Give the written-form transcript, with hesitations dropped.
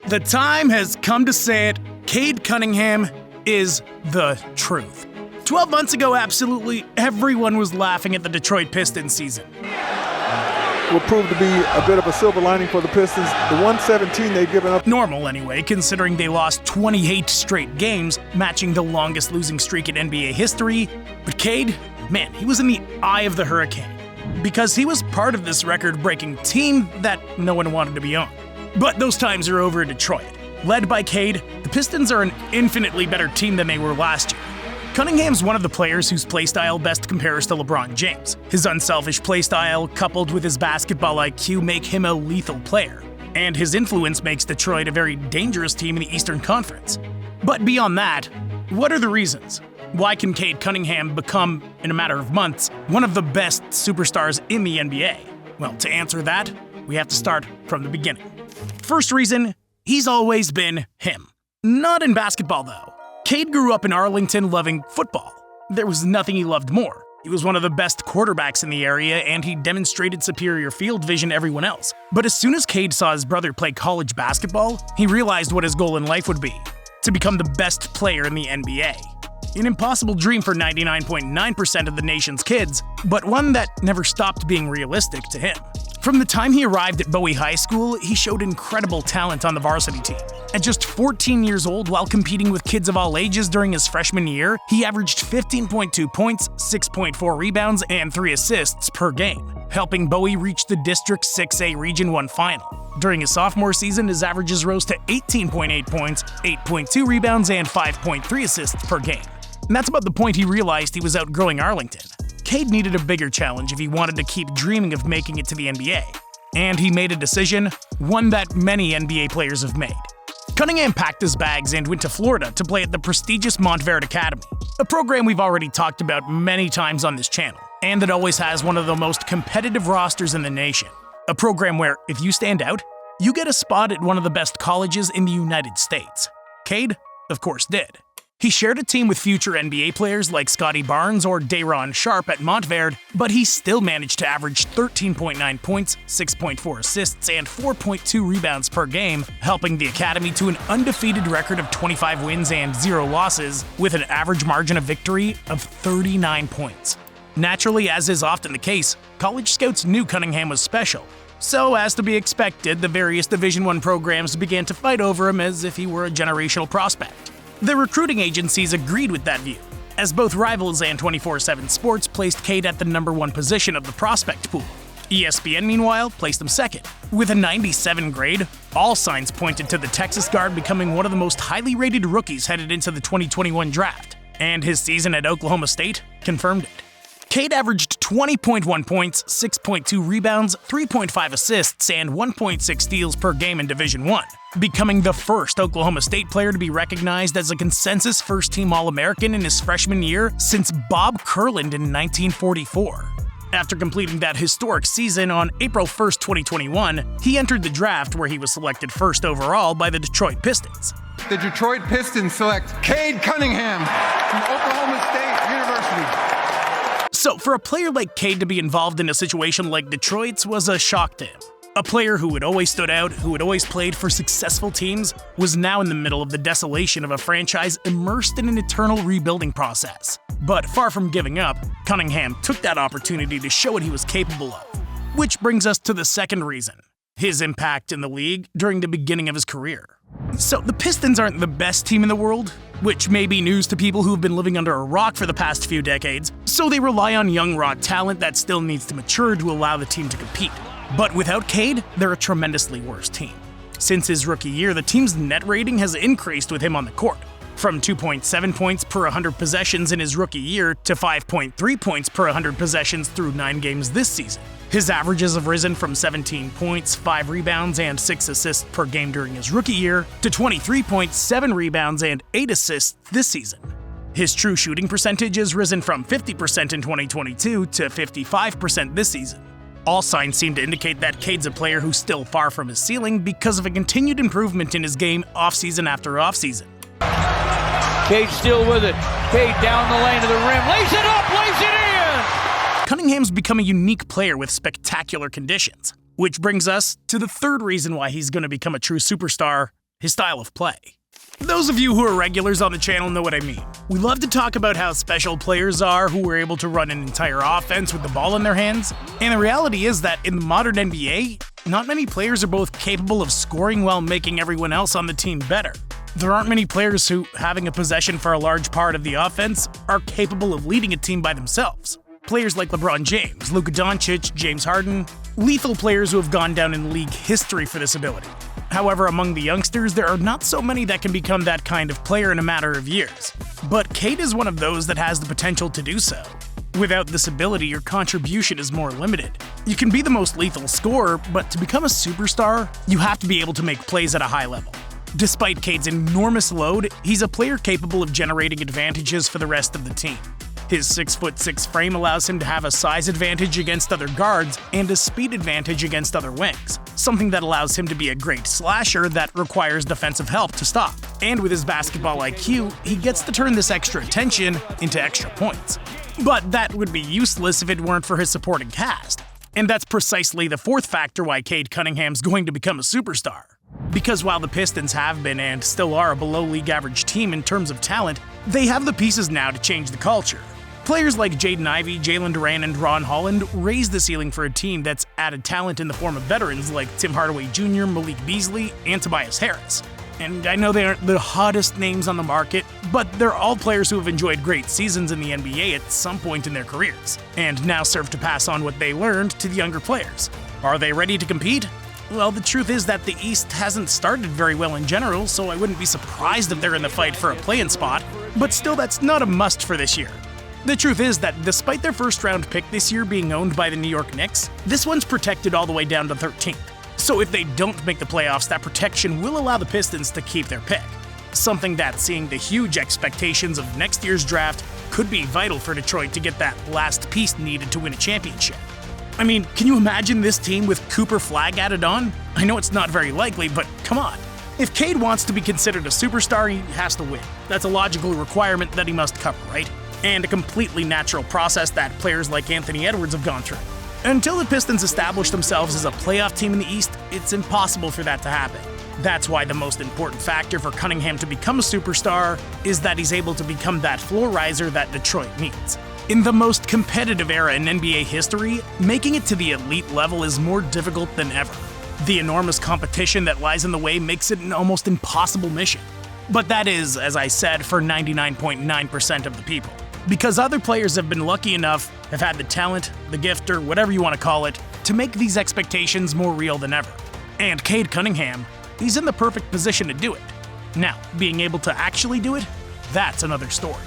The time has come to say it. Cade Cunningham is the truth. 12 months ago, absolutely everyone was laughing at the Detroit Pistons season. Will prove to be a bit of a silver lining for the Pistons. The 117 they've given up. Normal anyway, considering they lost 28 straight games, matching the longest losing streak in NBA history. But Cade, man, he was in the eye of the hurricane, because he was part of this record-breaking team that no one wanted to be on. But those times are over in Detroit. Led by Cade, the Pistons are an infinitely better team than they were last year. Cunningham's one of the players whose playstyle best compares to LeBron James. His unselfish playstyle, coupled with his basketball IQ, make him a lethal player. And his influence makes Detroit a very dangerous team in the Eastern Conference. But beyond that, what are the reasons? Why can Cade Cunningham become, in a matter of months, one of the best superstars in the NBA? Well, to answer that, we have to start from the beginning. First reason, he's always been him. Not in basketball, though. Cade grew up in Arlington loving football. There was nothing he loved more. He was one of the best quarterbacks in the area, and he demonstrated superior field vision to everyone else. But as soon as Cade saw his brother play college basketball, he realized what his goal in life would be: to become the best player in the NBA. An impossible dream for 99.9% of the nation's kids, but one that never stopped being realistic to him. From the time he arrived at Bowie High School, he showed incredible talent on the varsity team. At just 14 years old, while competing with kids of all ages during his freshman year, he averaged 15.2 points, 6.4 rebounds, and 3 assists per game, helping Bowie reach the District 6A Region 1 final. During his sophomore season, his averages rose to 18.8 points, 8.2 rebounds, and 5.3 assists per game. And that's about the point he realized he was outgrowing Arlington. Cade needed a bigger challenge if he wanted to keep dreaming of making it to the NBA. And he made a decision, one that many NBA players have made. Cunningham packed his bags and went to Florida to play at the prestigious Montverde Academy, a program we've already talked about many times on this channel, and that always has one of the most competitive rosters in the nation. A program where, if you stand out, you get a spot at one of the best colleges in the United States. Cade, of course, did. He shared a team with future NBA players like Scottie Barnes or Day'Ron Sharpe at Montverde, but he still managed to average 13.9 points, 6.4 assists, and 4.2 rebounds per game, helping the academy to an undefeated record of 25 wins and 0 losses, with an average margin of victory of 39 points. Naturally, as is often the case, college scouts knew Cunningham was special. So, as to be expected, the various Division I programs began to fight over him as if he were a generational prospect. The recruiting agencies agreed with that view, as both Rivals and 24/7 Sports placed Cade at the #1 position of the prospect pool. ESPN, meanwhile, placed him second. With a 97 grade, all signs pointed to the Texas guard becoming one of the most highly rated rookies headed into the 2021 draft, and his season at Oklahoma State confirmed it. Cade averaged 20.1 points, 6.2 rebounds, 3.5 assists, and 1.6 steals per game in Division I, becoming the first Oklahoma State player to be recognized as a consensus first-team All-American in his freshman year since Bob Kurland in 1944. After completing that historic season on April 1st, 2021, he entered the draft where he was selected first overall by the Detroit Pistons. The Detroit Pistons select Cade Cunningham from Oklahoma State University. So, for a player like Cade to be involved in a situation like Detroit's was a shock to him. A player who had always stood out, who had always played for successful teams, was now in the middle of the desolation of a franchise immersed in an eternal rebuilding process. But far from giving up, Cunningham took that opportunity to show what he was capable of. Which brings us to the second reason: his impact in the league during the beginning of his career. So, the Pistons aren't the best team in the world, which may be news to people who've been living under a rock for the past few decades, so they rely on young raw talent that still needs to mature to allow the team to compete. But without Cade, they're a tremendously worse team. Since his rookie year, the team's net rating has increased with him on the court, from 2.7 points per 100 possessions in his rookie year to 5.3 points per 100 possessions through 9 games this season. His averages have risen from 17 points, 5 rebounds, and 6 assists per game during his rookie year to 23 points, 7 rebounds, and 8 assists this season. His true shooting percentage has risen from 50% in 2022 to 55% this season. All signs seem to indicate that Cade's a player who's still far from his ceiling because of a continued improvement in his game offseason after offseason. Cade still with it. Cade down the lane to the rim, lays it up, lays it in! Cunningham's become a unique player with spectacular conditions, which brings us to the third reason why he's going to become a true superstar his style of play. Those of you who are regulars on the channel know what I mean. We love to talk about how special players are who are able to run an entire offense with the ball in their hands, and the reality is that in the modern NBA, not many players are both capable of scoring while making everyone else on the team better. There aren't many players who, having a possession for a large part of the offense, are capable of leading a team by themselves. Players like LeBron James, Luka Doncic, James Harden, lethal players who have gone down in league history for this ability. However, among the youngsters, there are not so many that can become that kind of player in a matter of years. But Cade is one of those that has the potential to do so. Without this ability, your contribution is more limited. You can be the most lethal scorer, but to become a superstar, you have to be able to make plays at a high level. Despite Cade's enormous load, he's a player capable of generating advantages for the rest of the team. His 6'6" frame allows him to have a size advantage against other guards and a speed advantage against other wings, something that allows him to be a great slasher that requires defensive help to stop. And with his basketball IQ, he gets to turn this extra attention into extra points. But that would be useless if it weren't for his supporting cast. And that's precisely the fourth factor why Cade Cunningham's going to become a superstar. Because while the Pistons have been and still are a below-league average team in terms of talent, they have the pieces now to change the culture. Players like Jaden, Ivey, Jalen, Duren, and Holland raise the ceiling for a team that's added talent in the form of veterans like Tim Hardaway Jr., Malik Beasley, and Tobias Harris. And I know they aren't the hottest names on the market, but they're all players who have enjoyed great seasons in the NBA at some point in their careers, and now serve to pass on what they learned to the younger players. Are they ready to compete? Well, the truth is that the East hasn't started very well in general, so I wouldn't be surprised if they're in the fight for a play-in spot, but still that's not a must for this year. The truth is that despite their first-round pick this year being owned by the New York Knicks, this one's protected all the way down to 13th. So if they don't make the playoffs, that protection will allow the Pistons to keep their pick. Something that, seeing the huge expectations of next year's draft, could be vital for Detroit to get that last piece needed to win a championship. I mean, can you imagine this team with Cooper Flagg added on? I know it's not very likely, but come on. If Cade wants to be considered a superstar, he has to win. That's a logical requirement that he must cover, right? And a completely natural process that players like Anthony Edwards have gone through. Until the Pistons establish themselves as a playoff team in the East, it's impossible for that to happen. That's why the most important factor for Cunningham to become a superstar is that he's able to become that floor riser that Detroit needs. In the most competitive era in NBA history, making it to the elite level is more difficult than ever. The enormous competition that lies in the way makes it an almost impossible mission. But that is, as I said, for 99.9% of the people. Because other players have been lucky enough, have had the talent, the gift, or whatever you want to call it, to make these expectations more real than ever. And Cade Cunningham, he's in the perfect position to do it. Now, being able to actually do it, that's another story.